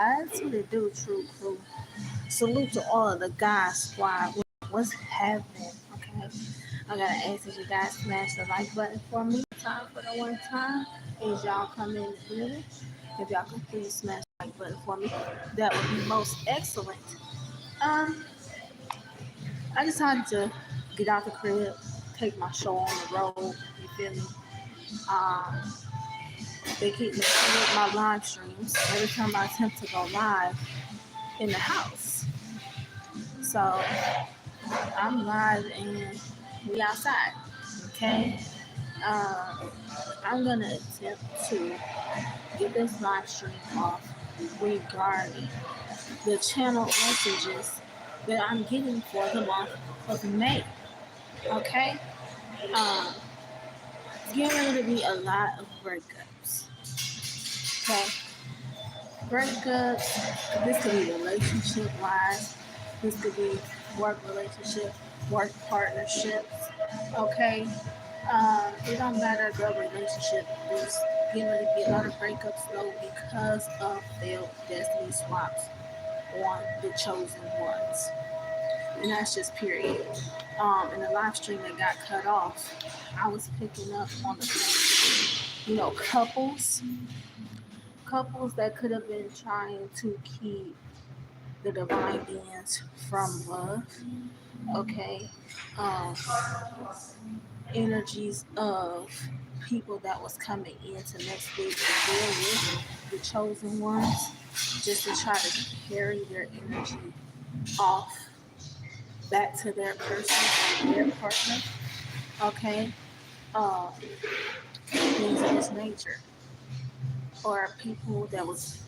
That's what it do, true crew. Salute to all of the God squad. What's happening? Okay. I gotta ask that you guys smash the like button for me. Time for the one time. As y'all come in the building. If y'all could please smash the like button for me, that would be most excellent. Um, I decided to get out the crib, take my show on the road. You feel me? Um, they keep messing with my live streams every time I attempt to go live in the house. So I'm live and we outside. Okay. Uh, I'm gonna attempt to get this live stream off regarding the channel messages that I'm getting for the month of May. Okay. Um, it's getting ready to be a lot of breakups. Okay. Breakups. This could be relationship wise. This could be work relationship, work partnerships. Okay. It don't matter the relationship. There's getting ready to be a lot of breakups though because of failed destiny swaps on the chosen ones. And that's just period. In the live stream that got cut off, I was picking up on the fact, couples that could have been trying to keep the divine beings from love. Okay. Um, Energies of people that was coming in to next week to deal with the chosen ones, just to try to carry their energy off back to their person and their partner. Okay. Uh, Things of this nature. Or people that was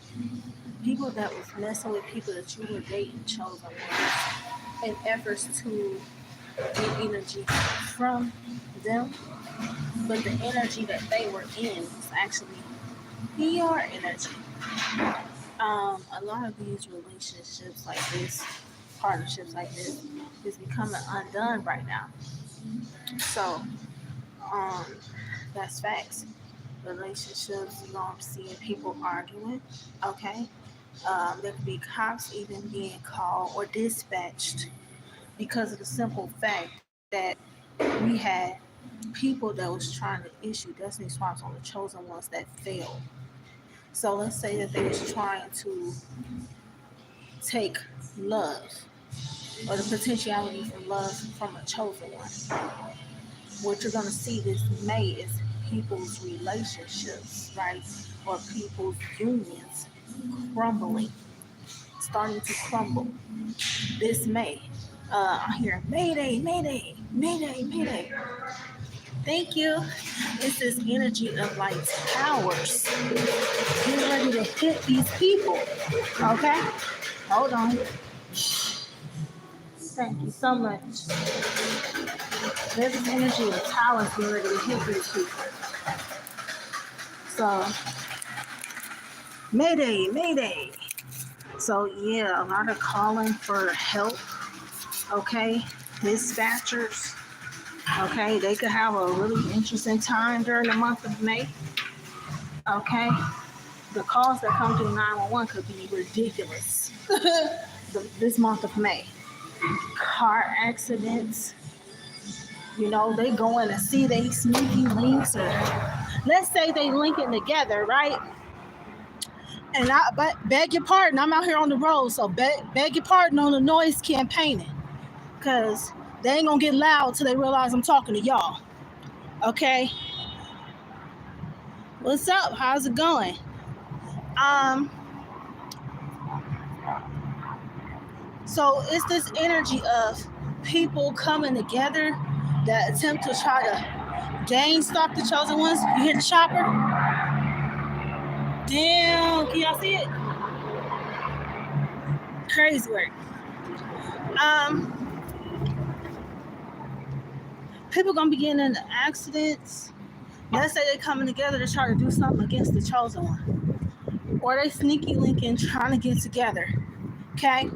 messing with people that you were dating chosen ones in efforts to get energy from them, but the energy that they were in was actually your energy. A lot of these relationships like this, partnerships like this, is becoming undone right now. So, um, that's facts. Relationships, I'm seeing people arguing. Okay, there could be cops even being called or dispatched because of the simple fact that we had people that was trying to issue destiny swaps on the chosen ones that failed. So let's say that they was trying to take love or the potentiality for love from a chosen one. What you're gonna see this May is people's relationships, right? Or people's unions crumbling, starting to crumble this May. I hear Mayday, Mayday, Mayday, Mayday. Thank you. It's this energy of like towers getting ready to hit these people. Okay? Hold on. Thank you so much. There's this energy of towers getting ready to hit these people. So, Mayday, Mayday. So, yeah, a lot of calling for help. Okay? Dispatchers. Okay? They could have a really interesting time during the month of May. Okay? The calls that come through 911 could be ridiculous this month of May. Car accidents, they go in and see they sneaky links, or let's say they link it together, right? And I beg your pardon, I'm out here on the road, so beg your pardon on the noise campaigning, because they ain't gonna get loud till they realize I'm talking to y'all. Okay? What's up? How's it going? So it's this energy of people coming together that attempt to try to gain stop the chosen ones. You hear the chopper? Damn, can y'all see it? Crazy work. People gonna be getting into accidents. Let's say they're coming together to try to do something against the chosen one, or they sneaky linking trying to get together. Okay,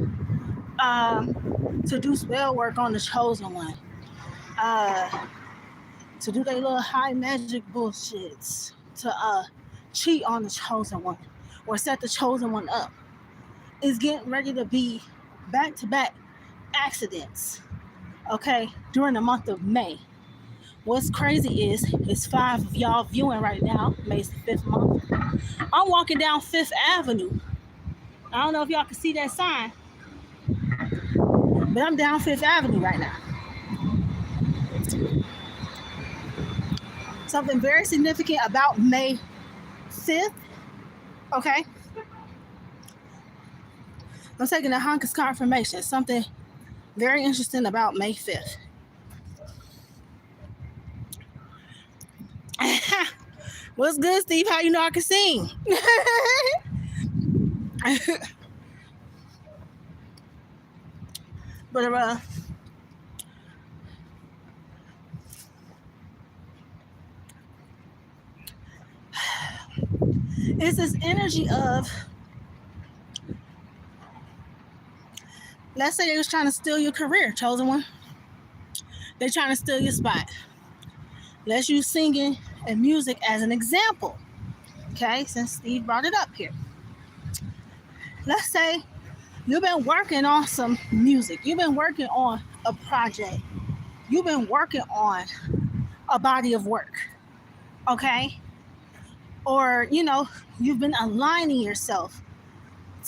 to do spell work on the chosen one. To do their little high magic bullshits, to cheat on the chosen one or set the chosen one up. is getting ready to be back-to-back accidents, okay, during the month of May. What's crazy is it's 5 of y'all viewing right now. May's the 5th month. I'm walking down 5th Avenue. I don't know if y'all can see that sign, but I'm down 5th Avenue right now. Something very significant about May 5th, okay? I'm taking the Honkus confirmation. Something very interesting about May 5th. What's good, Steve? How you know I can sing? But it's this energy of, let's say they was trying to steal your career, chosen one. They're trying to steal your spot. Let's use singing and music as an example. Okay, since Steve brought it up here. Let's say you've been working on some music. You've been working on a project. You've been working on a body of work. Okay? Or, you've been aligning yourself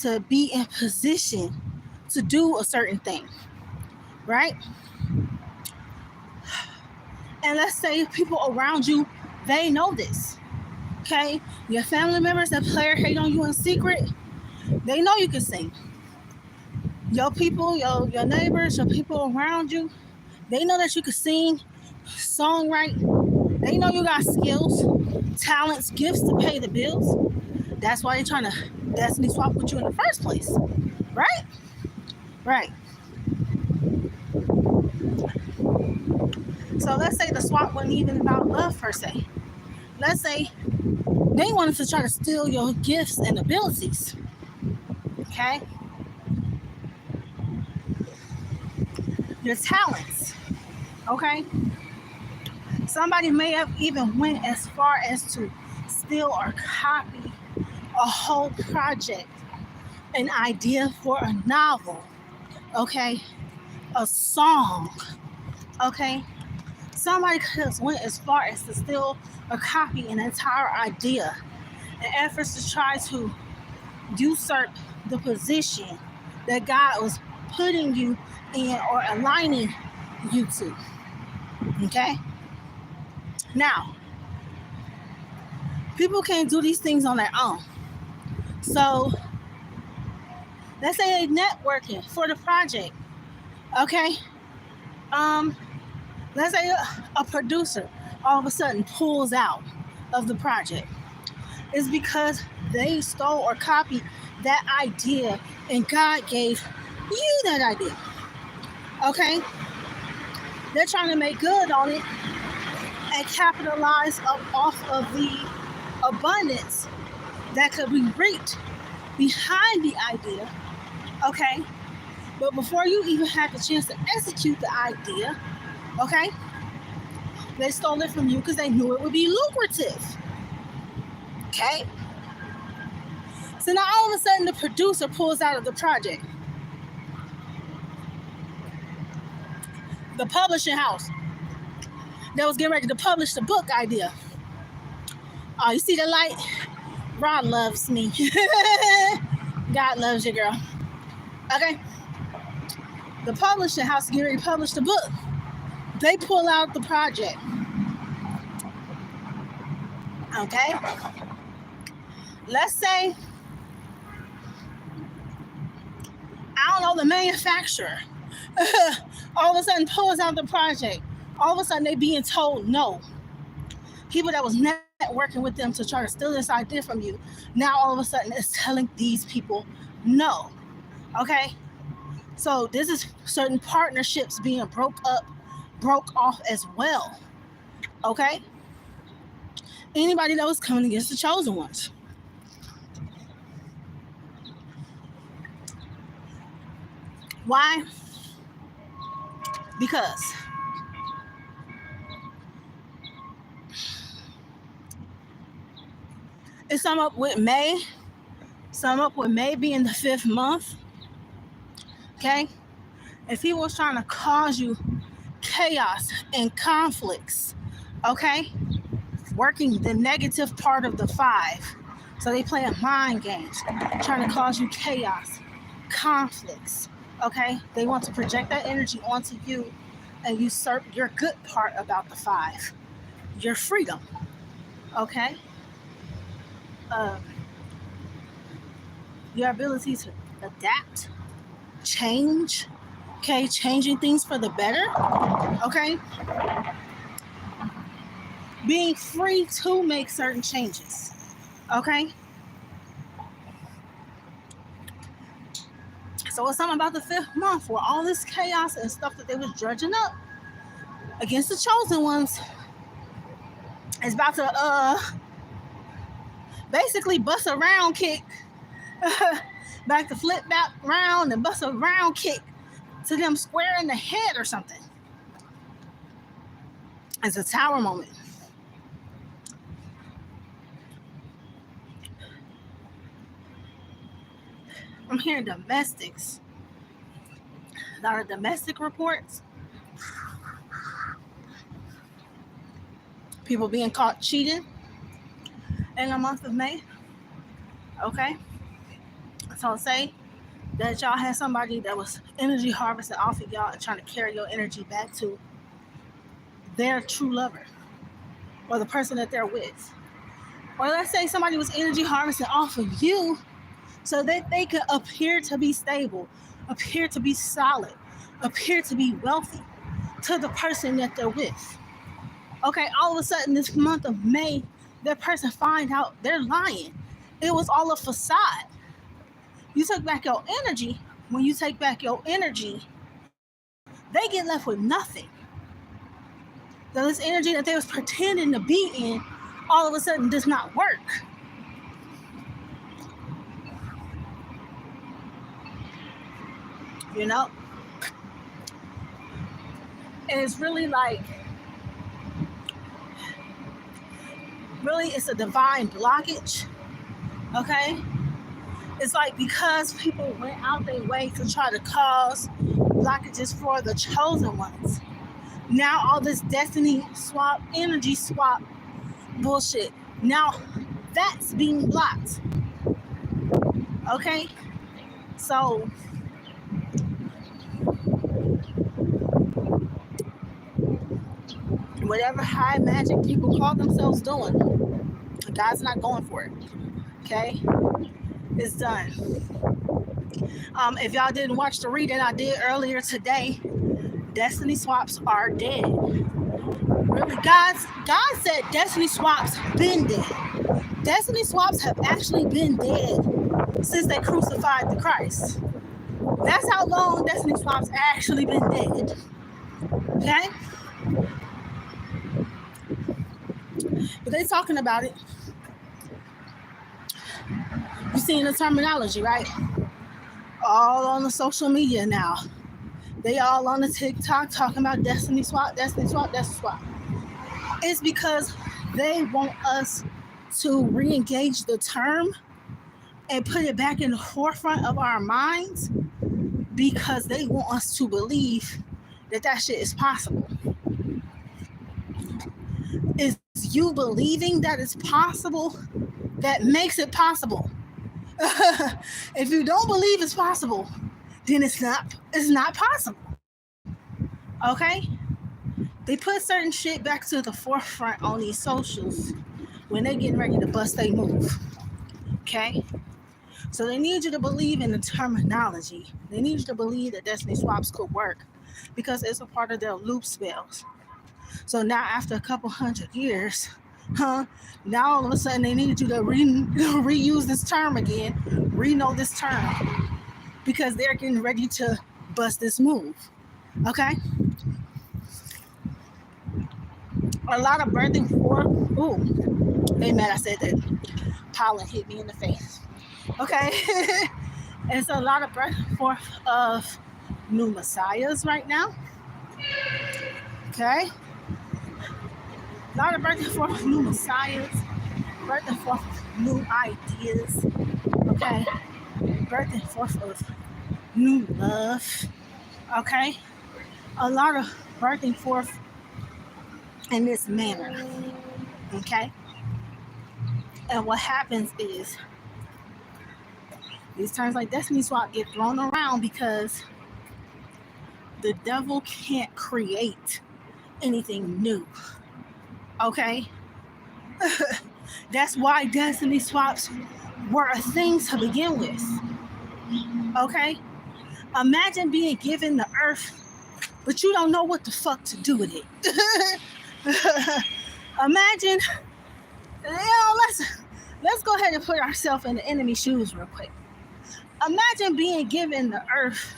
to be in position to do a certain thing. Right? And let's say people around you, they know this. Okay? Your family members that play or hate on you in secret, they know you can sing. Your people, your neighbors, your people around you, they know that you can sing, songwrite. They know you got skills, talents, gifts to pay the bills. That's why they're trying to destiny swap with you in the first place. Right? Right. So let's say the swap wasn't even about love per se. Let's say they wanted to try to steal your gifts and abilities. Okay? Your talents. Okay? Somebody may have even went as far as to steal or copy a whole project, an idea for a novel, okay, a song, okay. Somebody could have went as far as to steal or copy an entire idea in efforts to try to usurp the position that God was putting you in or aligning you to, okay. Now, people can't do these things on their own. So, let's say they're networking for the project, okay? Let's say a producer all of a sudden pulls out of the project. It's because they stole or copied that idea and God gave you that idea, okay? They're trying to make good on it and capitalize off of the abundance that could be reaped behind the idea, okay? But before you even had the chance to execute the idea, okay, they stole it from you because they knew it would be lucrative, okay? So now all of a sudden the producer pulls out of the project. The publishing house that was getting ready to publish the book idea. Oh, you see the light? Rod loves me. God loves you, girl. Okay. The publishing house getting ready to publish the book. They pull out the project. Okay. Let's say, I don't know, the manufacturer all of a sudden pulls out the project. All of a sudden they being told no. People that was networking with them to try to steal this idea from you, now all of a sudden it's telling these people no. Okay? So this is certain partnerships being broke off as well. Okay? Anybody that was coming against the chosen ones. Why? Because it's sum up with May sum up what may be in the 5th month. Okay? If he was trying to cause you chaos and conflicts, okay? Working the negative part of the 5. So they play a mind games, trying to cause you chaos, conflicts, okay? They want to project that energy onto you and usurp your good part about the 5, your freedom, okay? Your ability to adapt, change, okay? Changing things for the better, okay? Being free to make certain changes, okay? So it's something about the 5th month where all this chaos and stuff that they was dredging up against the chosen ones is about to basically bust a round kick back to flip back round and bust a round kick to them square in the head or something. It's a tower moment. I'm hearing domestics. A lot of domestic reports. People being caught cheating in the month of May. Okay? So say that y'all had somebody that was energy harvesting off of y'all and trying to carry your energy back to their true lover or the person that they're with. Or let's say somebody was energy harvesting off of you so that they could appear to be stable, appear to be solid, appear to be wealthy to the person that they're with. Okay, all of a sudden this month of May, that person find out they're lying. It was all a facade. You took back your energy. When you take back your energy, they get left with nothing. So this energy that they was pretending to be in, all of a sudden does not work. You know? And it's really like, really it's a divine blockage. Okay? It's like because people went out their way to try to cause blockages for the chosen ones. Now all this destiny swap, energy swap bullshit, now that's being blocked. Okay? So whatever high magic people call themselves doing, God's not going for it. Okay? It's done. If y'all didn't watch the reading I did earlier today, destiny swaps are dead. Really, God said destiny swaps been dead. Destiny swaps have actually been dead since they crucified the Christ. That's how long destiny swaps actually been dead. Okay? But they talking about it. You seeing the terminology, right? All on the social media now. They all on the TikTok talking about destiny swap, destiny swap, destiny swap. It's because they want us to re-engage the term and put it back in the forefront of our minds because they want us to believe that shit is possible. It's you believing that it's possible that makes it possible. If you don't believe it's possible, then it's not possible. Okay? They put certain shit back to the forefront on these socials when they're getting ready to bust they move. Okay? So they need you to believe in the terminology. They need you to believe that destiny swaps could work because it's a part of their loop spells. So now after a couple hundred years, now all of a sudden they need you to reuse this term again, re-know this term, because they're getting ready to bust this move. Okay? A lot of birthing for, amen, I said that. Pollen hit me in the face. Okay? And so a lot of birthing forth of new messiahs right now. Okay? A lot of birthing forth of new messiahs, birthing forth of new ideas. okay? Birthing forth of new love, okay? A lot of birthing forth in this manner, okay? And what happens is these terms like destiny swap get thrown around because the devil can't create anything new, okay? That's why destiny swaps were a thing to begin with, okay? Imagine being given the earth, but you don't know what the fuck to do with it. Imagine, let's go ahead and put ourselves in the enemy shoes real quick. Imagine being given the earth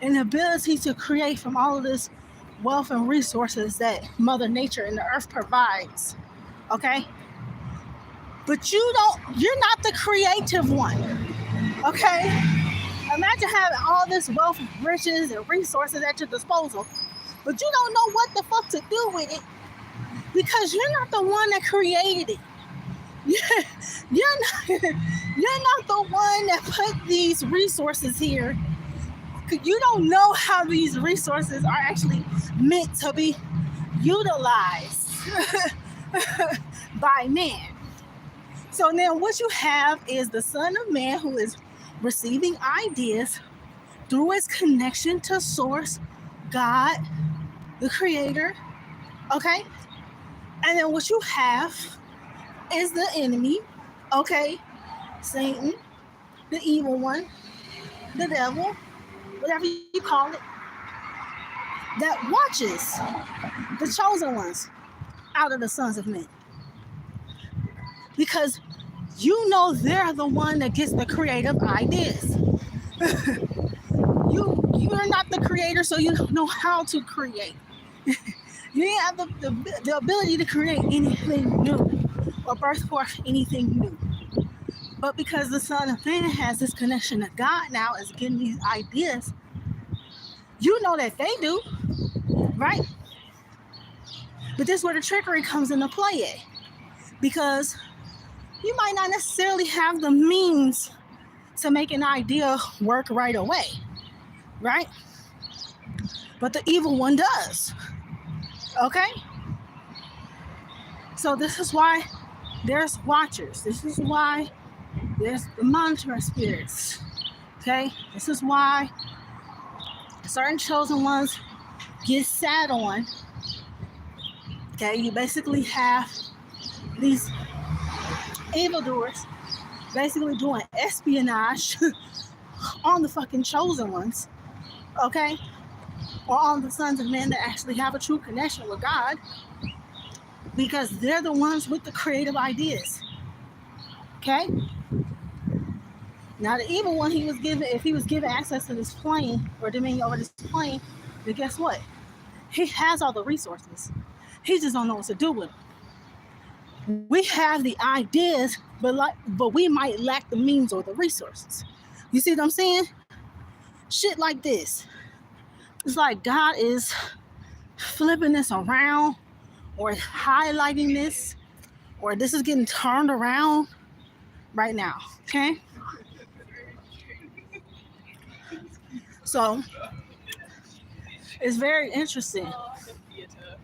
and the ability to create from all of this wealth and resources that Mother Nature and the earth provides, okay? But you're not the creative one, okay? Imagine having all this wealth, riches, and resources at your disposal, but you don't know what the fuck to do with it because you're not the one that created it. You're not the one that put these resources here. You don't know how these resources are actually meant to be utilized by man. So now what you have is the Son of Man who is receiving ideas through his connection to Source, God, the Creator, okay? And then what you have is the enemy, okay? Satan, the evil one, the devil, whatever you call it, that watches the chosen ones out of the sons of men. Because you know they're the one that gets the creative ideas. You're not the creator, so you don't know how to create. You ain't have the ability to create anything new or birth forth anything new. But because the Son of Man has this connection to God now, is getting these ideas, you know that they do, right? But this is where the trickery comes into play at. Because you might not necessarily have the means to make an idea work right away, right? But the evil one does, okay? So this is why there's watchers. This is why there's the monitoring spirits, okay? This is why certain chosen ones get sat on, okay? You basically have these evildoers basically doing espionage on the fucking chosen ones, okay? Or on the sons of men that actually have a true connection with God, because they're the ones with the creative ideas, okay? Now the evil one, if he was given access to this plane or dominion over this plane, then guess what? He has all the resources. He just don't know what to do with them. We have the ideas, but we might lack the means or the resources. You see what I'm saying? Shit like this. It's like God is flipping this around or highlighting this, or this is getting turned around right now, okay? So it's very interesting.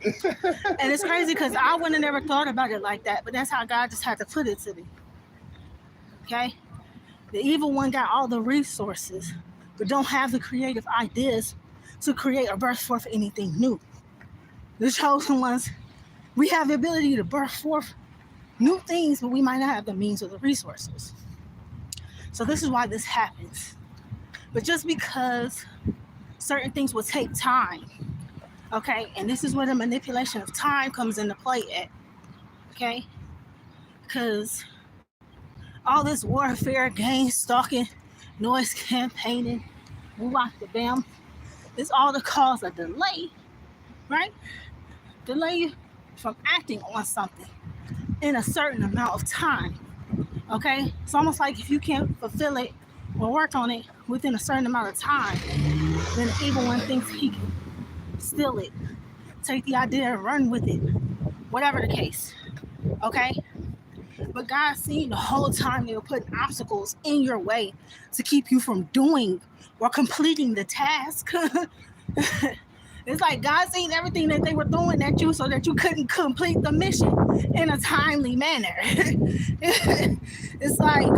And it's crazy because I wouldn't have never thought about it like that, but that's how God just had to put it to me. Okay? The evil one got all the resources, but don't have the creative ideas to create or birth forth anything new. The chosen ones, we have the ability to birth forth new things, but we might not have the means or the resources. So this is why this happens. But just because certain things will take time, okay, and this is where the manipulation of time comes into play at, okay, because all this warfare, gang stalking, noise campaigning, bam, it's all to cause a delay, right? Delay from acting on something in a certain amount of time, okay? It's almost like if you can't fulfill it or work on it within a certain amount of time, then the evil one thinks he can steal it, take the idea and run with it, whatever the case, okay? But God seen the whole time they were putting obstacles in your way to keep you from doing or completing the task. It's like God seen everything that they were throwing at you so that you couldn't complete the mission in a timely manner. It's like,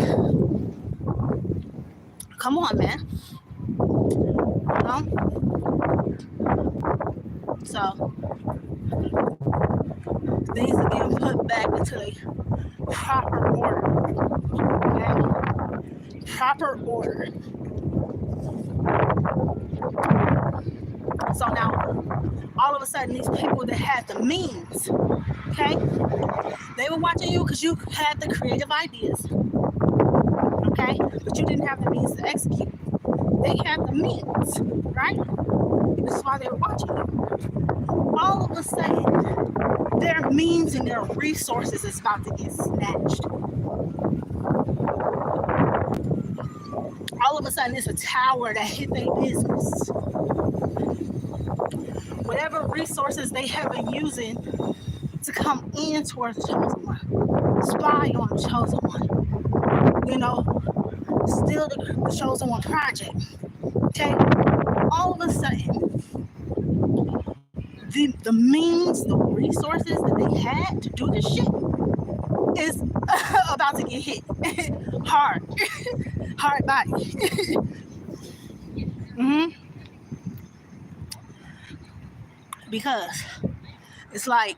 come on, man. You know? So things are getting put back into a proper order. Okay? Proper order. So now, all of a sudden, these people that had the means, okay, they were watching you because you had the creative ideas, okay, but you didn't have the means to execute. They had the means, right? This is why they were watching you. All of a sudden, their means and their resources is about to get snatched. All of a sudden, it's a tower that hit their business. Whatever resources they have been using to come in towards the chosen one, spy on the chosen one, you know, steal the chosen one project. Okay, all of a sudden, the means, the resources that they had to do this shit is about to get hit hard, hard body. Because it's like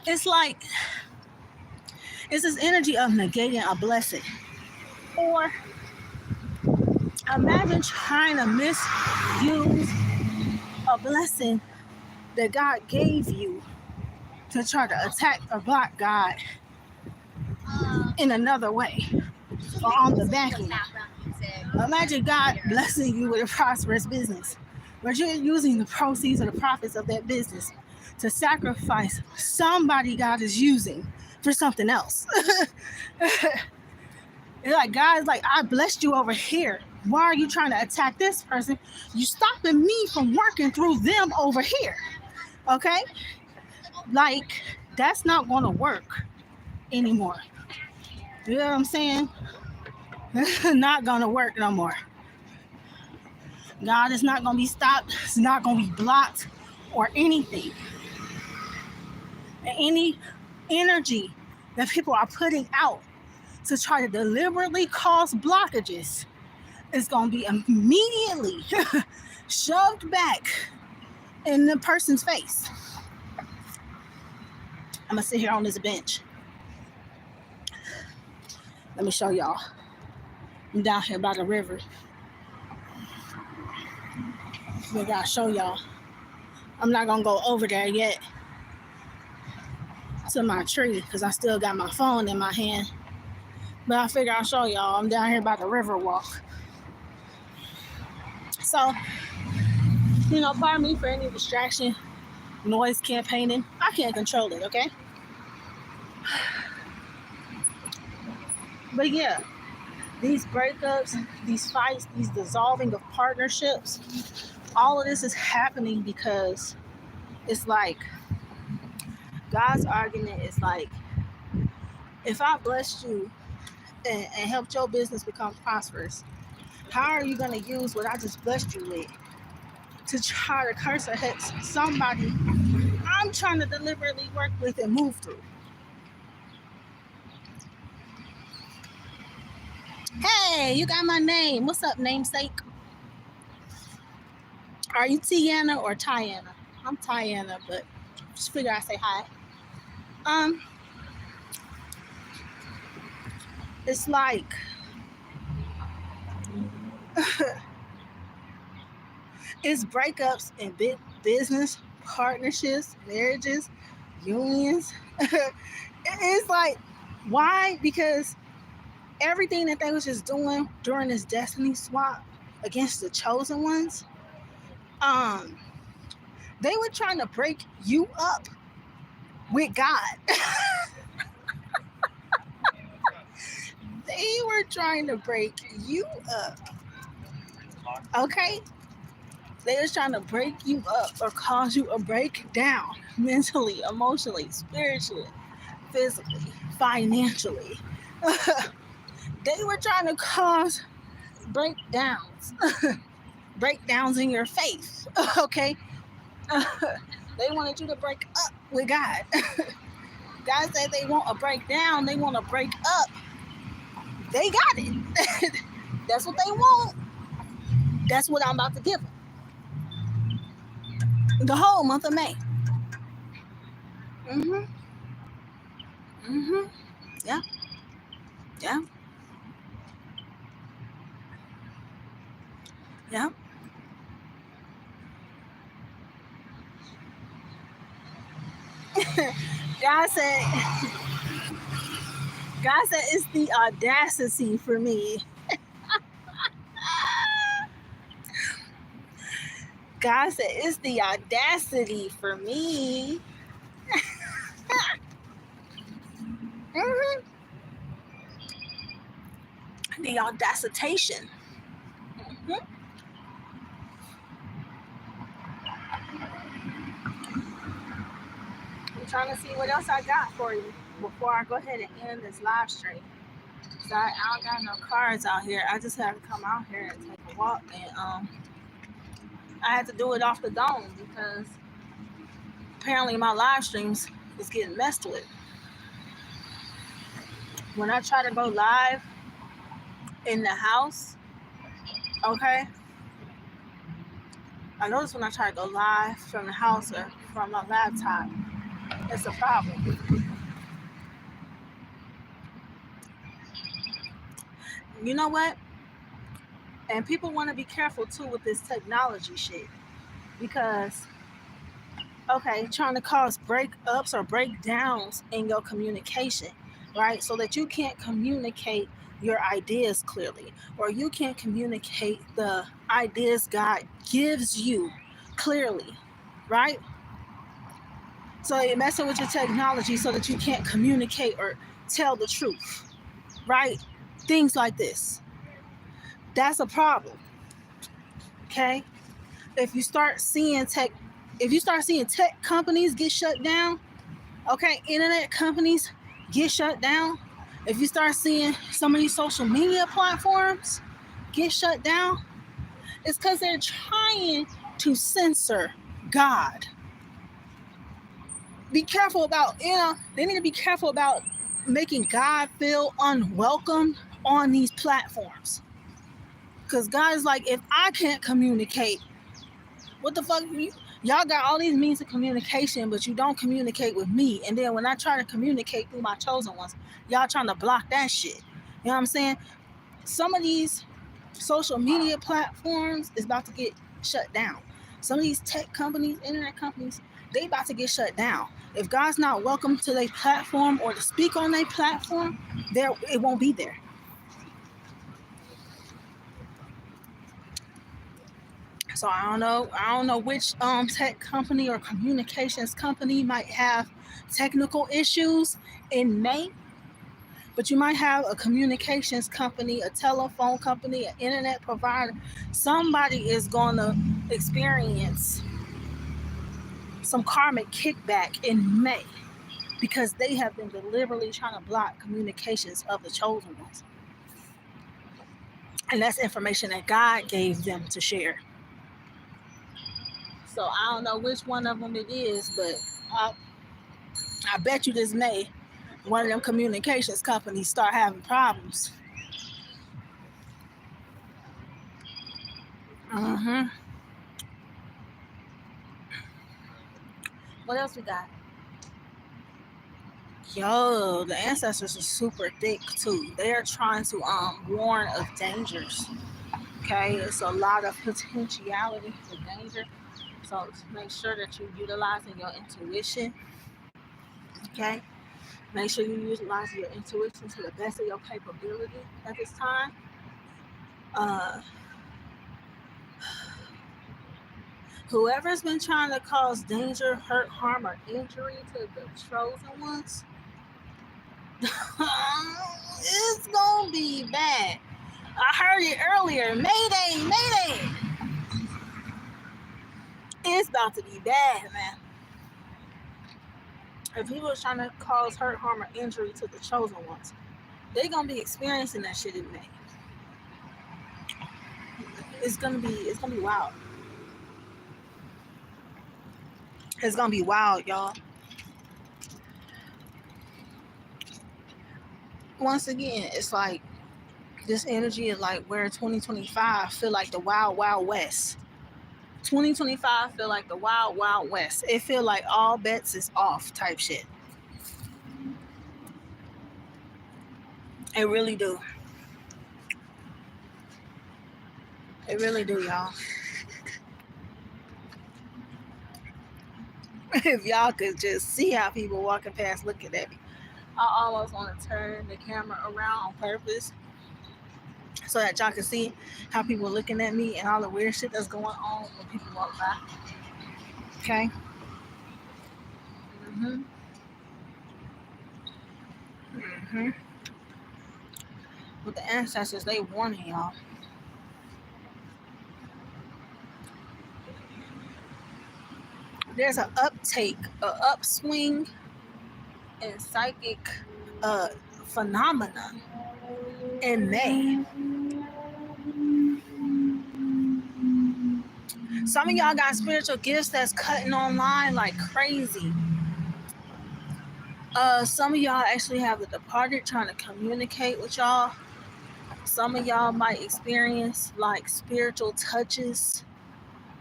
it's this energy of negating a blessing, or imagine trying to misuse a blessing that God gave you to try to attack or block God in another way or on the back end. Imagine God blessing you with a prosperous business, but you're using the proceeds or the profits of that business to sacrifice somebody God is using for something else. It's like God's like, I blessed you over here. Why are you trying to attack this person? You stopping me from working through them over here. Okay? Like, that's not going to work anymore. You know what I'm saying? Not going to work no more. God is not going to be stopped. It's not going to be blocked or anything. And any energy that people are putting out to try to deliberately cause blockages is going to be immediately shoved back in the person's face. I'm going to sit here on this bench. Let me show y'all. I'm down here by the river. I gotta show y'all. I'm not going to go over there yet to my tree because I still got my phone in my hand. But I figure I'll show y'all. I'm down here by the river walk. So, you know, pardon me for any distraction, noise campaigning. I can't control it, okay? But yeah, these breakups, these fights, these dissolving of partnerships, all of this is happening because it's like God's argument is like, if I blessed you and helped your business become prosperous, how are you going to use what I just blessed you with to try to curse or hit somebody I'm trying to deliberately work with and move through? Hey, you got my name. What's up, namesake? Are you Tiana or Tiana? I'm Tiana, but just figure I say hi. It's like it's breakups in big business, partnerships, marriages, unions. It's like, why? Because everything that they was just doing during this destiny swap against the chosen ones, they were trying to break you up with God. They were trying to break you up. Okay? They was trying to break you up or cause you a breakdown mentally, emotionally, spiritually, physically, financially. They were trying to cause breakdowns, breakdowns in your faith. Okay, they wanted you to break up with God. God said they want a breakdown. They want to break up. They got it. That's what they want. That's what I'm about to give them. The whole month of May. Mhm. Mhm. Yeah. Yeah. Yeah. God said. God said it's the audacity for me. God said it's the audacity for me. Mhm. The audacitation. Mhm. I'm trying to see what else I got for you before I go ahead and end this live stream. So I don't got no cars out here. I just had to come out here and take a walk, and I had to do it off the dome because apparently my live streams is getting messed with. When I try to go live in the house, okay, I notice when I try to go live from the house or from my laptop, it's a problem. You know what? And people want to be careful too with this technology shit because, okay, trying to cause breakups or breakdowns in your communication, right? So that you can't communicate your ideas clearly, or you can't communicate the ideas God gives you clearly, right? So you're messing with your technology so that you can't communicate or tell the truth, right? Things like this. That's a problem. Okay? If you start seeing tech companies get shut down, okay, internet companies get shut down. If you start seeing some of these social media platforms get shut down, it's because they're trying to censor God. Be careful about, they need to be careful about making God feel unwelcome on these platforms. Because God is like, if I can't communicate, what the fuck? Y'all got all these means of communication, but you don't communicate with me. And then when I try to communicate through my chosen ones, y'all trying to block that shit. You know what I'm saying? Some of these social media platforms is about to get shut down. Some of these tech companies, internet companies, they about to get shut down. If God's not welcome to their platform or to speak on their platform, it won't be there. So I don't know which tech company or communications company might have technical issues in May, but you might have a communications company, a telephone company, an internet provider. Somebody is going to experience some karmic kickback in May because they have been deliberately trying to block communications of the chosen ones. And that's information that God gave them to share. So I don't know which one of them it is, but I bet you this May, one of them communications companies start having problems. Mm-hmm. What else we got? Yo, the ancestors are super thick too. They are trying to warn of dangers. Okay, it's a lot of potentiality for danger. So make sure that you're utilizing your intuition. Okay, make sure you utilize your intuition to the best of your capability at this time. Uh, Whoever's been trying to cause danger, hurt, harm, or injury to the chosen ones, it's gonna be bad. I heard it earlier. Mayday, mayday. It's about to be bad, man. If people are trying to cause hurt, harm, or injury to the chosen ones, they're gonna be experiencing that shit in May. It's gonna be wild. It's gonna be wild, y'all. Once again, it's like this energy is like where 2025 feel like the wild, wild west. 2025 feel like the wild, wild west. It feel like all bets is off type shit. It really do. It really do, y'all. If y'all could just see how people walking past looking at me. I almost want to turn the camera around on purpose so that y'all can see how people looking at me and all the weird shit that's going on when people walk by. Okay? Mm-hmm. Mm-hmm. With the ancestors, they warning y'all. There's an upswing in psychic phenomena in May. Some of y'all got spiritual gifts that's cutting online like crazy. Some of y'all actually have the departed trying to communicate with y'all. Some of y'all might experience like spiritual touches,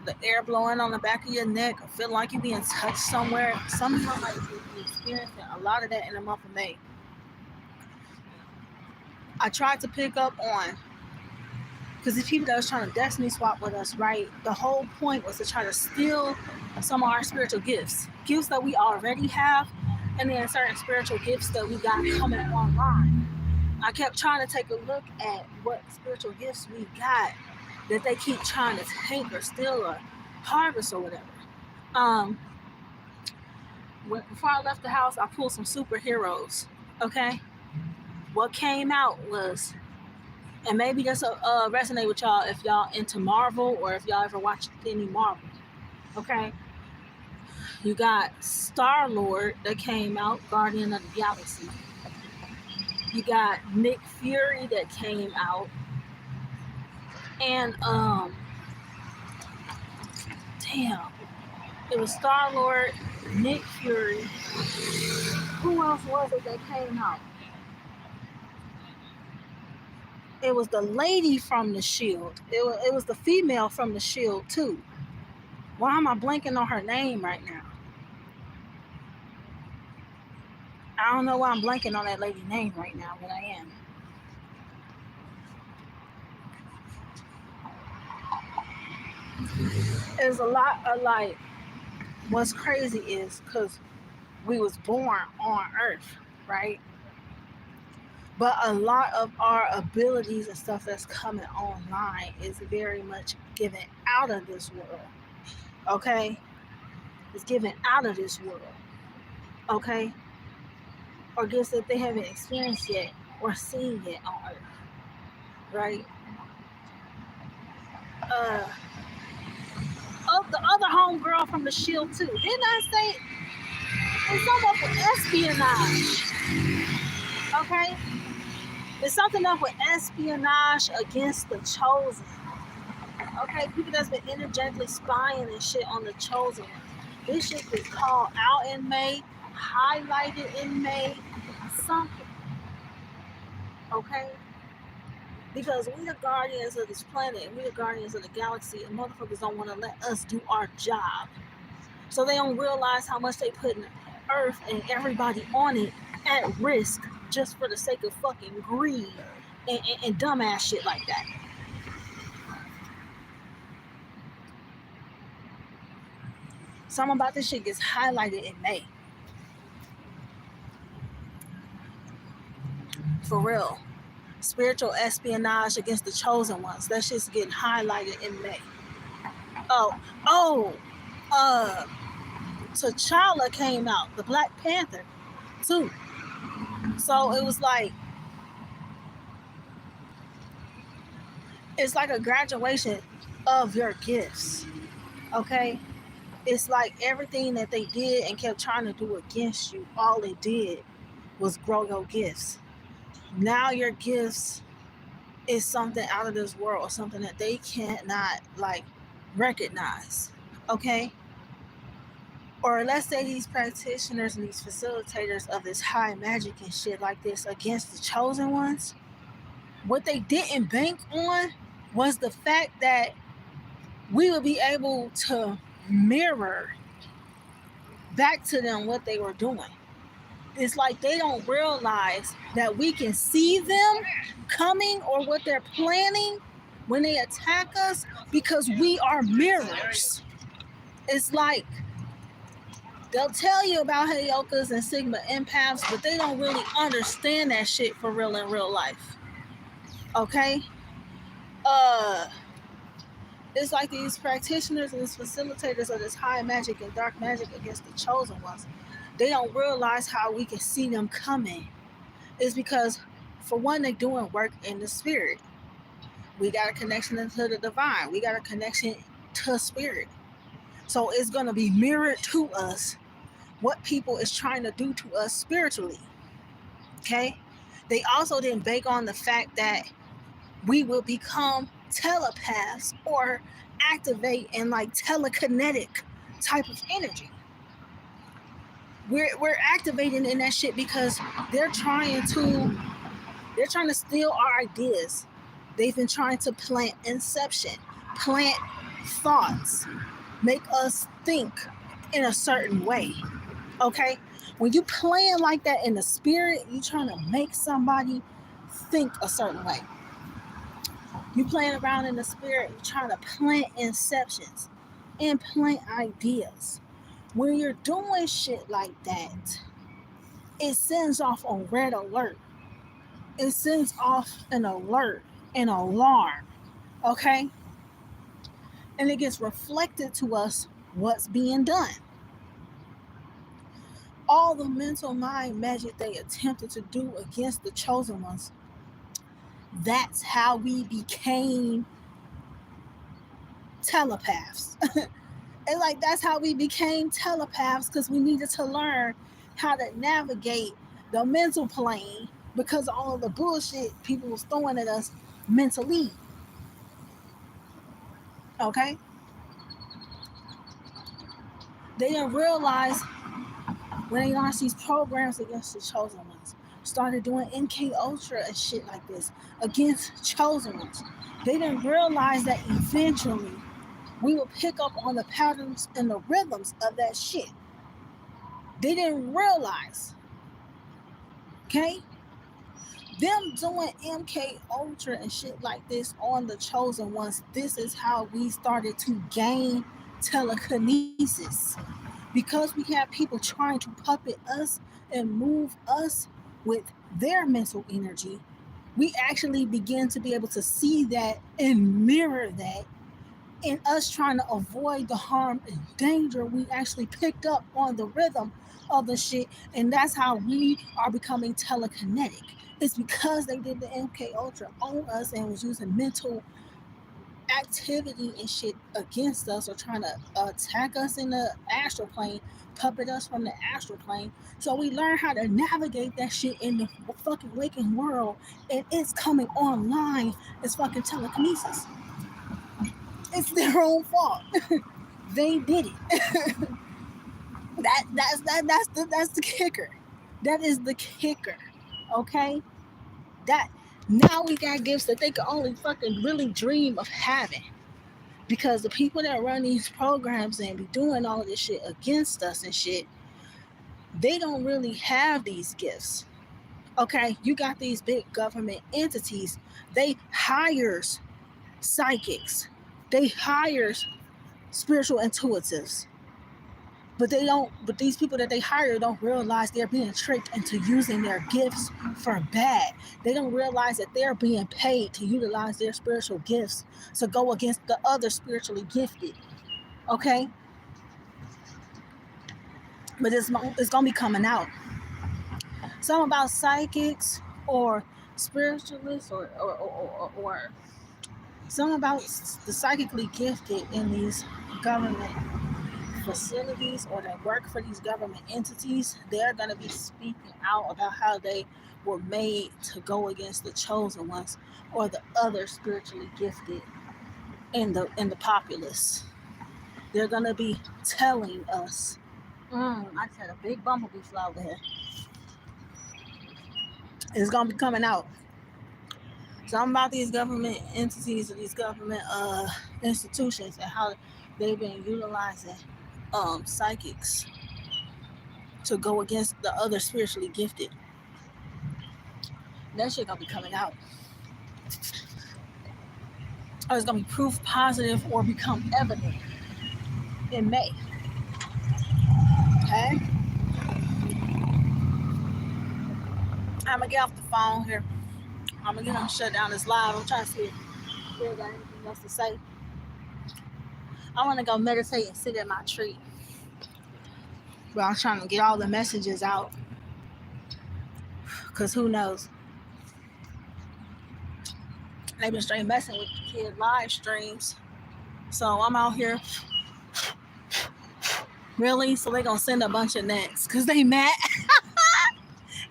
the air blowing on the back of your neck, or feel like you're being touched somewhere. Some of y'all might be experiencing a lot of that in the month of May. I tried to pick up on, because these people that was trying to destiny swap with us, right? The whole point was to try to steal some of our spiritual gifts that we already have, and then certain spiritual gifts that we got coming online. I kept trying to take a look at what spiritual gifts we got that they keep trying to take or steal or harvest or whatever. Before I left the house, I pulled some superheroes. Okay, what came out was, and maybe this will resonate with y'all if y'all into Marvel or if y'all ever watched any Marvel. Okay, you got Star-Lord that came out, Guardian of the Galaxy. You got Nick Fury that came out, and it was Star-Lord, Nick Fury. Who else was it that came out? It was the lady from the Shield. It was the female from the Shield too. Why am I blanking on her name right now? I don't know why I'm blanking on that lady's name right now, but I am. There's a lot of like, what's crazy is because we was born on Earth, right? But a lot of our abilities and stuff that's coming online is very much given out of this world. Okay? It's given out of this world. Okay? Or gifts that they haven't experienced yet or seen yet on Earth. Right? The other homegirl from the Shield too. Didn't I say it's something up with espionage? Okay? There's something up with espionage against the chosen. Okay? People that's been energetically spying and shit on the chosen. This shit is called out in May, highlighted in May, something. Okay? Because we the guardians of this planet, we the guardians of the galaxy, and motherfuckers don't want to let us do our job. So they don't realize how much they put in Earth and everybody on it at risk just for the sake of fucking greed and dumbass shit like that. Something about this shit gets highlighted in May. For real. Spiritual espionage against the chosen ones. That shit's getting highlighted in May. T'Challa came out, the Black Panther, too. So it was like, it's like a graduation of your gifts. Okay? It's like everything that they did and kept trying to do against you, all it did was grow your gifts. Now your gifts is something out of this world, something that they cannot like recognize. Okay? Or let's say these practitioners and these facilitators of this high magic and shit like this against the chosen ones, what they didn't bank on was the fact that we would be able to mirror back to them what they were doing. It's like they don't realize that we can see them coming or what they're planning when they attack us because we are mirrors. It's like they'll tell you about Heyokas and Sigma empaths, but they don't really understand that shit for real in real life. Okay? Uh it's like these practitioners and these facilitators of this high magic and dark magic against the chosen ones. They don't realize how we can see them coming. It's because, for one, they're doing work in the spirit. We got a connection to the divine. We got a connection to spirit. So it's going to be mirrored to us what people is trying to do to us spiritually. Okay? They also didn't bake on the fact that we will become telepaths or activate in like telekinetic type of energy. We're activating in that shit because they're trying to steal our ideas. They've been trying to plant inception, plant thoughts, make us think in a certain way. Okay? When you playing like that in the spirit, you trying to make somebody think a certain way. You playing around in the spirit, you're trying to plant inceptions and plant ideas. When you're doing shit like that, it sends off a red alert. It sends off an alert, an alarm. Okay? And it gets reflected to us what's being done. All the mental mind magic they attempted to do against the chosen ones, that's how we became telepaths. And like that's how we became telepaths because we needed to learn how to navigate the mental plane because of all the bullshit people was throwing at us mentally. Okay? They didn't realize when they launched these programs against the chosen ones, started doing MK Ultra and shit like this against chosen ones. They didn't realize that eventually we would pick up on the patterns and the rhythms of that shit. They didn't realize. Okay? Them doing MK Ultra and shit like this on the chosen ones, this is how we started to gain telekinesis. Because we have people trying to puppet us and move us with their mental energy, we actually begin to be able to see that and mirror that. And us trying to avoid the harm and danger, we actually picked up on the rhythm of the shit, and that's how we are becoming telekinetic. It's because they did the MK Ultra on us and was using mental activity and shit against us or trying to attack us in the astral plane, puppet us from the astral plane. So we learn how to navigate that shit in the fucking waking world, and it's coming online. It's fucking telekinesis. It's their own fault. They did it. That's the kicker. That is the kicker. Okay? That now we got gifts that they can only fucking really dream of having. Because the people that run these programs and be doing all this shit against us and shit, they don't really have these gifts. Okay? You got these big government entities. They hires psychics. They hires spiritual intuitives. But these people that they hire don't realize they're being tricked into using their gifts for bad. They don't realize that they're being paid to utilize their spiritual gifts to go against the other spiritually gifted. Okay? But it's going to be coming out. Something about psychics or spiritualists or something about the psychically gifted in these government facilities or that work for these government entities, they're going to be speaking out about how they were made to go against the chosen ones or the other spiritually gifted in the populace. They're going to be telling us. I just had a big bumblebee fly over here. It's going to be coming out. Something about these government entities or these government institutions and how they've been utilizing psychics to go against the other spiritually gifted. That shit gonna be coming out. Or it's gonna be proof positive or become evident in May. Okay? I'm gonna get off the phone here. I'm gonna get them shut down this live. I'm trying to see if they got anything else to say. I wanna go meditate and sit at my tree. But I'm trying to get all the messages out. Cause who knows? They've been straight messing with the kid live streams. So I'm out here. Really? So they gonna send a bunch of nets. Cause they mad.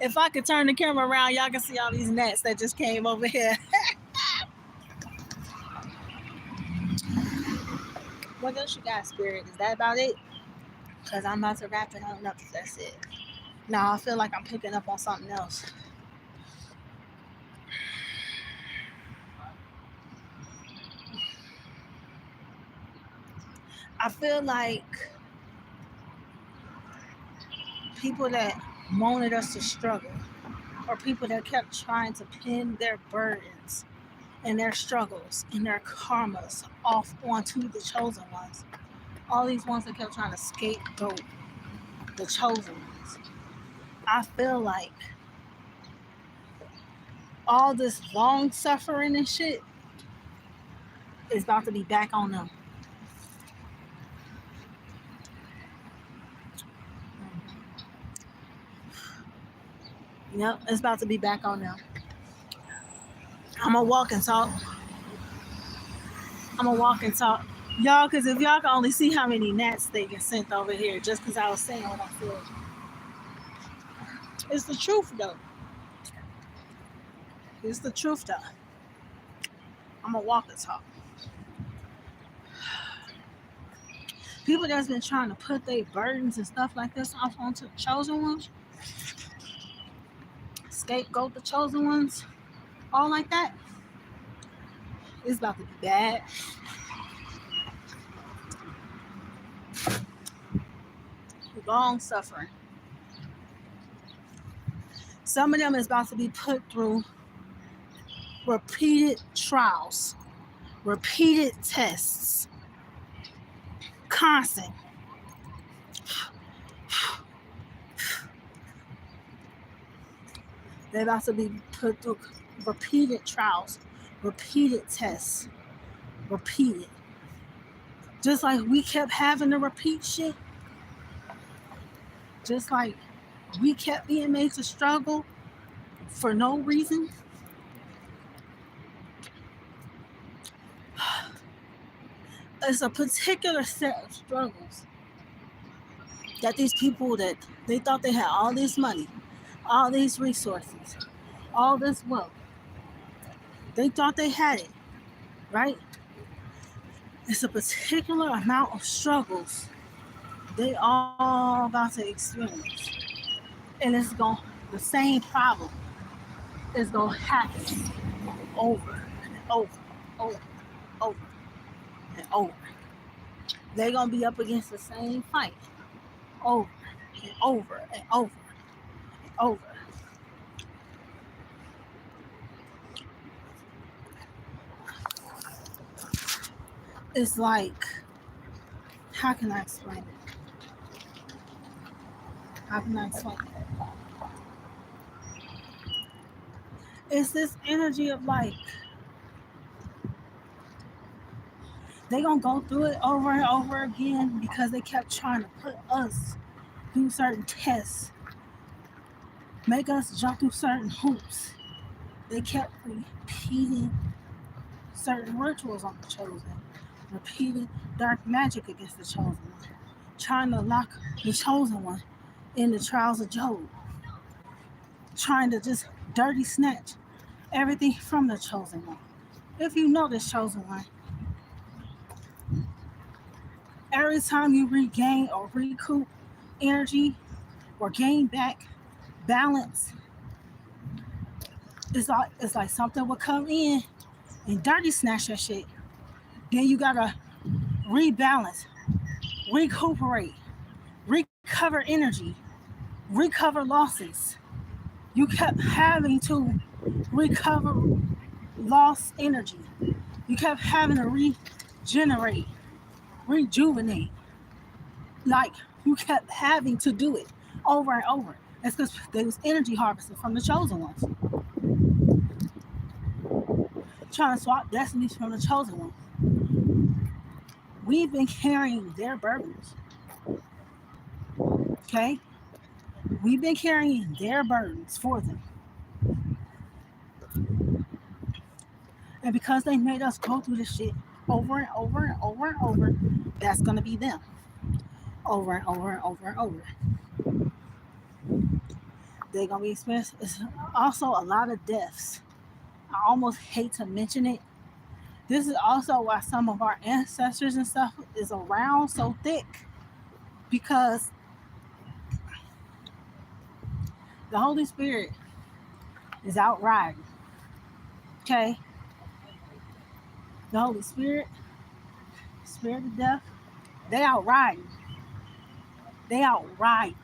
If I could turn the camera around, y'all can see all these nets that just came over here. What else you got, Spirit? Is that about it? Because I'm about to wrap it on up. That's it. Now I feel like I'm picking up on something else. I feel like people that wanted us to struggle, or people that kept trying to pin their burdens and their struggles and their karmas off onto the chosen ones. All these ones that kept trying to scapegoat the chosen ones. I feel like all this long suffering and shit is about to be back on them. Yep, it's about to be back on them. I'm gonna walk and talk. Y'all, because if y'all can only see how many gnats they get sent over here, just because I was saying what I said. It's the truth, though. It's the truth, though. I'm gonna walk and talk. People that's been trying to put their burdens and stuff like this off onto the chosen ones, scapegoat the chosen ones, all like that, it's about to be bad. Long suffering. Some of them is about to be put through repeated trials, repeated tests, constant. They're about to be put through repeated trials, repeated tests, repeated. Just like we kept having to repeat shit. Just like we kept being made to struggle for no reason. It's a particular set of struggles that these people that they thought they had all this money, all these resources, all this wealth. They thought they had it, right? It's a particular amount of struggles they all about to experience. And the same problem is going to happen over and over, over and over. They're going to be up against the same fight over and over and over and over. It's like, how can I explain it? It's this energy of like, they're going to go through it over and over again because they kept trying to put us through certain tests, make us jump through certain hoops. They kept repeating certain rituals on the chosen, repeating dark magic against the chosen, trying to lock the chosen one in the trials of Job, trying to just dirty snatch everything from the chosen one. If you know this chosen one, every time you regain or recoup energy or gain back balance, it's like something will come in and dirty snatch that shit. Then you gotta rebalance, recuperate, recover energy, recover losses. You kept having to recover lost energy. You kept having to regenerate, rejuvenate. Like you kept having to do it over and over. That's because there was energy harvesting from the chosen ones, trying to swap destinies from the chosen ones. We've been carrying their burdens. Okay? We've been carrying their burdens for them. And because they made us go through this shit over and over and over and over, that's going to be them. Over and over and over and over. They're going to be experiencing. It's also a lot of deaths. I almost hate to mention it. This is also why some of our ancestors and stuff is around so thick. Because the Holy Spirit is out riding. Okay? The Holy Spirit, Spirit of death, they out riding. They out riding.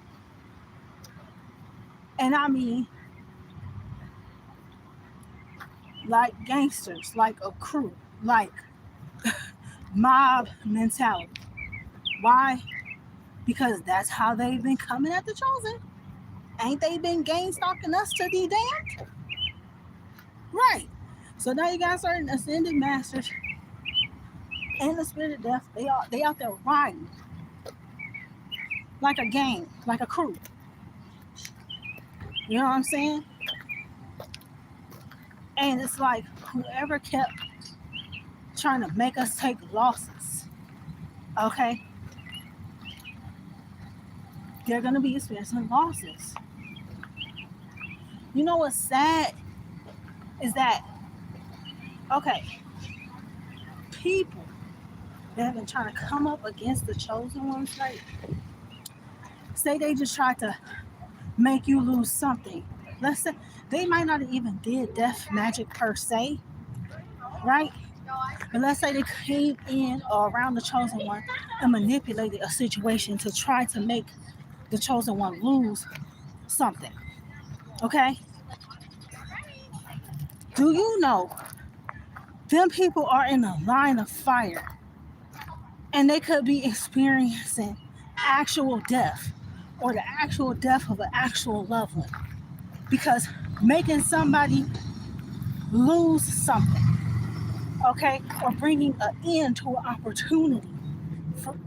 And I mean, like gangsters, like a crew, like mob mentality. Why? Because that's how they've been coming at the chosen. Ain't they been gang stalking us to be damned? Right. So now you got certain ascended masters and the spirit of death. They out there riding like a gang, like a crew. You know what I'm saying? And it's like whoever kept trying to make us take losses, okay, they're going to be experiencing losses. You know what's sad is that, okay, people that have been trying to come up against the chosen ones, like, say they just tried to make you lose something. Let's say they might not have even did death magic per se, right? But let's say they came in or around the chosen one and manipulated a situation to try to make the chosen one lose something. Okay? Do you know them people are in a line of fire and they could be experiencing actual death or the actual death of an actual loved one because making somebody lose something, okay, or bringing an end to an opportunity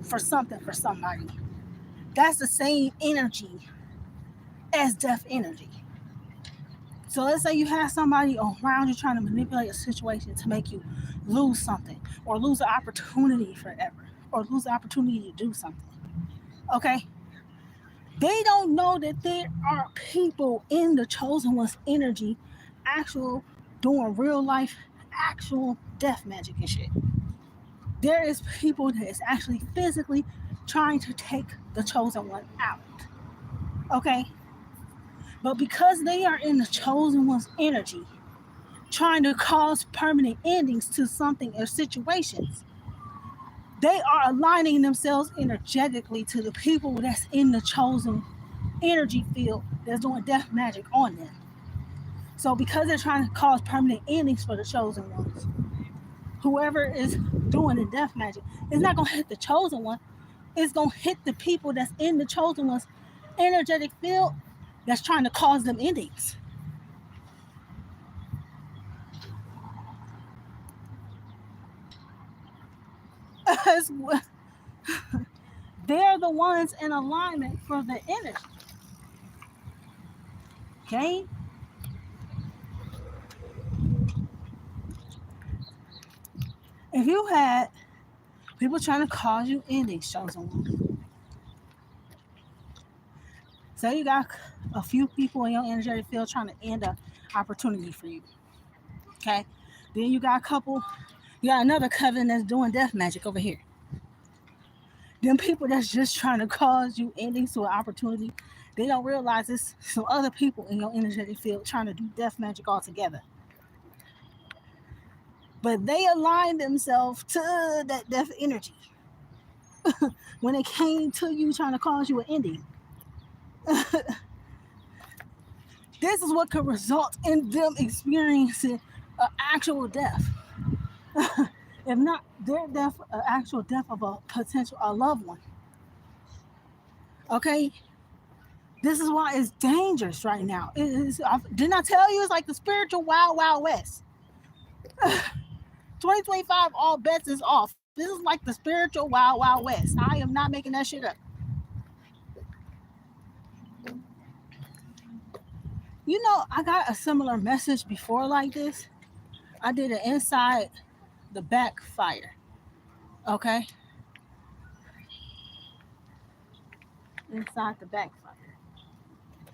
for something for somebody, that's the same energy as death energy. So let's say you have somebody around you trying to manipulate a situation to make you lose something or lose an opportunity forever or lose the opportunity to do something. Okay? They don't know that there are people in the chosen one's energy actual doing real life actual death magic and shit. There is people that is actually physically trying to take the chosen one out. Okay? But because they are in the chosen one's energy, trying to cause permanent endings to something or situations, they are aligning themselves energetically to the people that's in the chosen energy field that's doing death magic on them. So because they're trying to cause permanent endings for the chosen ones, whoever is doing the death magic is not going to hit the chosen one. It's going to hit the people that's in the chosen one's energetic field that's trying to cause them endings. They're the ones in alignment for the energy. Okay? If you had people trying to cause you endings, chosen one, Say you got a few people in your energetic field trying to end an opportunity for you. Okay. Then you got another coven that's doing death magic over here. Them people that's just trying to cause you endings to an opportunity, they don't realize it's some other people in your energetic field trying to do death magic all together. But they align themselves to that death energy when it came to you trying to cause you an ending. This is what could result in them experiencing an actual death. If not their death, an actual death of a loved one. Okay, this is why it's dangerous right now. Didn't I tell you it's like the spiritual wild wild west? 2025, all bets is off. This is like the spiritual wild wild west. I am not making that shit up. You know, I got a similar message before like this. I did an inside the backfire. Okay, inside the backfire.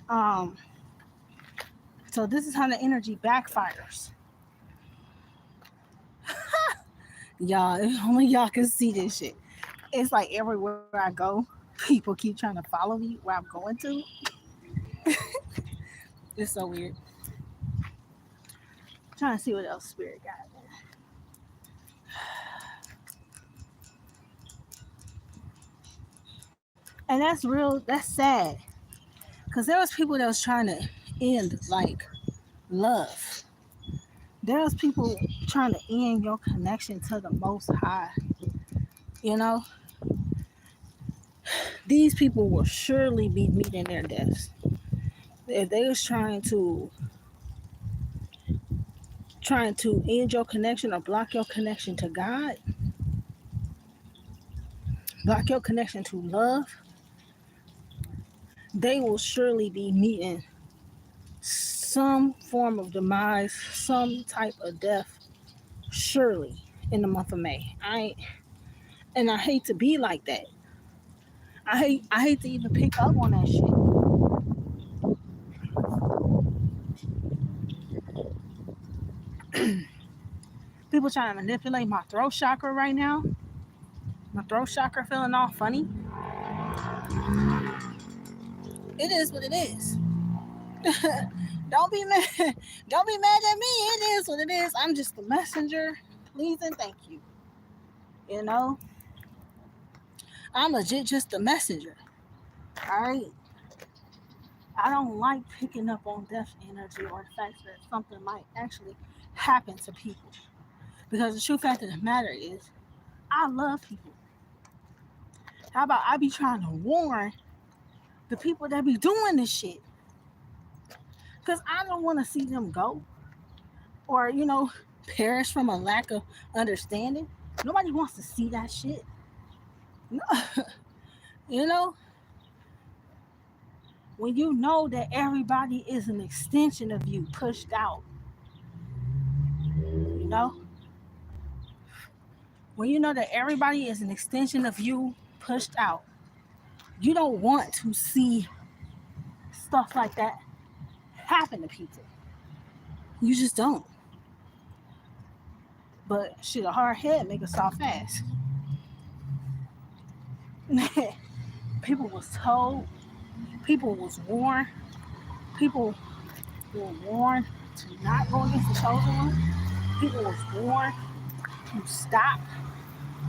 Um, so this is how the energy backfires. Y'all, if only y'all can see this shit. It's like everywhere I go, people keep trying to follow me where I'm going to. It's so weird. I'm trying to see what else spirit got. And that's real. That's sad. Cause there was people that was trying to end like love. There was people trying to end your connection to the Most High. You know, these people will surely be meeting their deaths if they was trying to end your connection or block your connection to God, block your connection to love. They will surely be meeting some form of demise, some type of death, surely in the month of May. And I hate to be like that. I hate to even pick up on that shit. People trying to manipulate my throat chakra right now. My throat chakra feeling all funny. It is what it is. Don't be mad. Don't be mad at me. It is what it is. I'm just the messenger. Please and thank you. You know, I'm legit just the messenger. All right. I don't like picking up on death energy or the fact that something might actually happen to people. Because the true fact of the matter is, I love people. How about I be trying to warn the people that be doing this shit? Because I don't want to see them go or, perish from a lack of understanding. Nobody wants to see that shit. No. you know, when you know that everybody is an extension of you pushed out, you know, when you know that everybody is an extension of you pushed out, you don't want to see stuff like that happen to people. You just don't. But shit, a hard head make a soft ass. People was told, people was warned, people were warned to not go against the chosen one. People was warned to stop.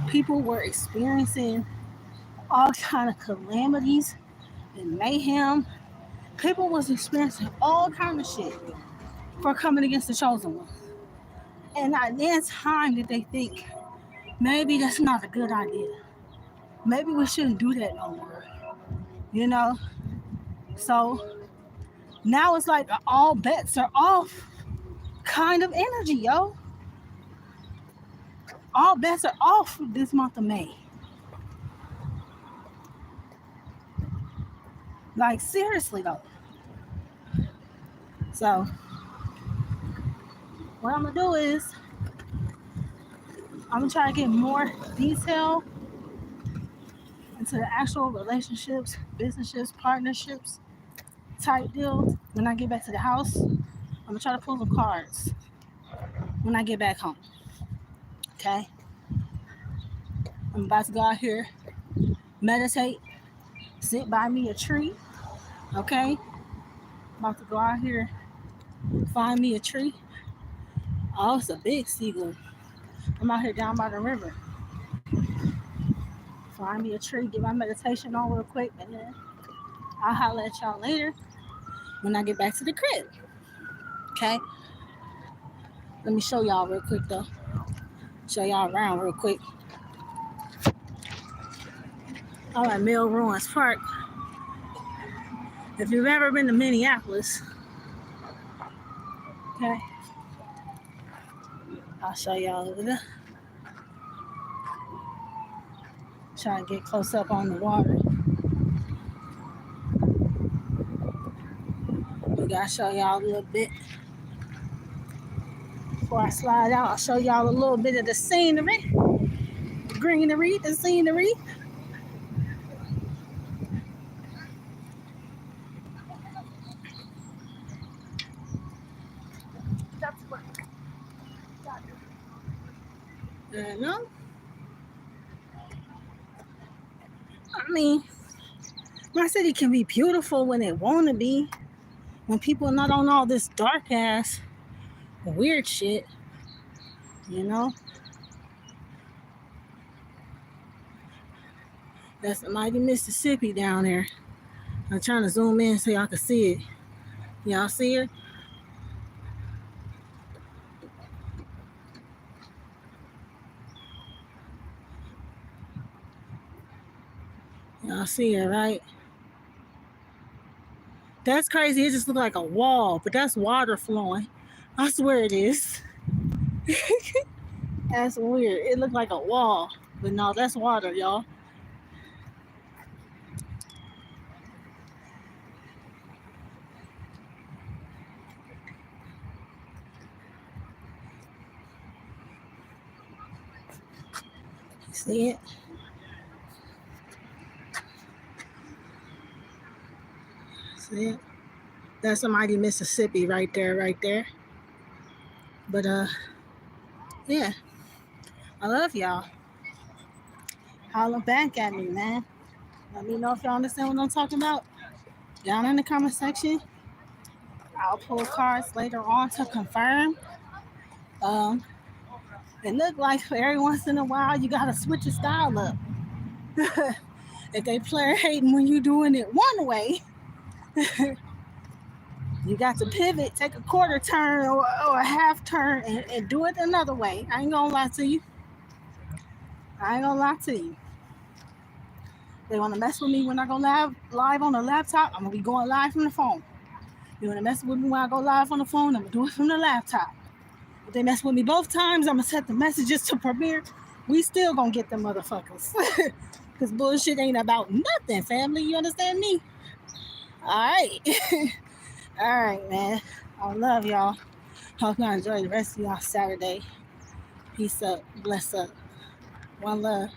People were experiencing all kind of calamities and mayhem. People was experiencing all kind of shit for coming against the chosen one. And at that time did they think maybe that's not a good idea. Maybe we shouldn't do that no more. You know? So now it's like all bets are off kind of energy, yo. All bets are off this month of May. Like seriously though. So what I'm gonna do is I'm gonna try to get more detail into the actual relationships, businesses, partnerships, type deal. When I get back to the house, I'm gonna try to pull some cards when I get back home. Okay. I'm about to go out here, meditate, sit by me a tree. Okay. I'm about to go out here, find me a tree. Oh, it's a big seagull. I'm out here down by the river. Find me a tree, get my meditation on real quick, and then I'll holler at y'all later when I get back to the crib. Okay? Let me show y'all real quick though. Show y'all around real quick. All right, Mill Ruins Park. If you've ever been to Minneapolis, okay, I'll show y'all over there. Try to get close up on the water. We gotta show y'all a little bit. Before I slide out, I'll show y'all a little bit of the scenery. Greenery, the scenery. That's what. You know? I mean, my city can be beautiful when it wanna be. When people are not on all this dark ass weird shit, you know? That's the mighty Mississippi down there. I'm trying to zoom in so y'all can see it. Y'all see it? Y'all see it, right? That's crazy. It just looks like a wall, but that's water flowing. I swear it is. That's weird. It looked like a wall, but no, that's water, y'all. See it? See it? That's the mighty Mississippi right there, right there. But yeah, I love y'all. Holler back at me, man. Let me know if y'all understand what I'm talking about. Down in the comment section. I'll pull cards later on to confirm. It look like every once in a while you gotta switch your style up. If they player hating when you doing it one way, you got to pivot, take a quarter turn or a half turn and do it another way. I ain't gonna lie to you. They want to mess with me when I go live on the laptop, I'm gonna be going live from the phone. You want to mess with me when I go live on the phone, I'm gonna do it from the laptop. If they mess with me both times, I'm gonna set the messages to Premiere. We still gonna get them motherfuckers. Because bullshit ain't about nothing, family. You understand me? All right. All right, man. I love y'all. Hope y'all enjoy the rest of y'all Saturday. Peace up. Bless up. One love.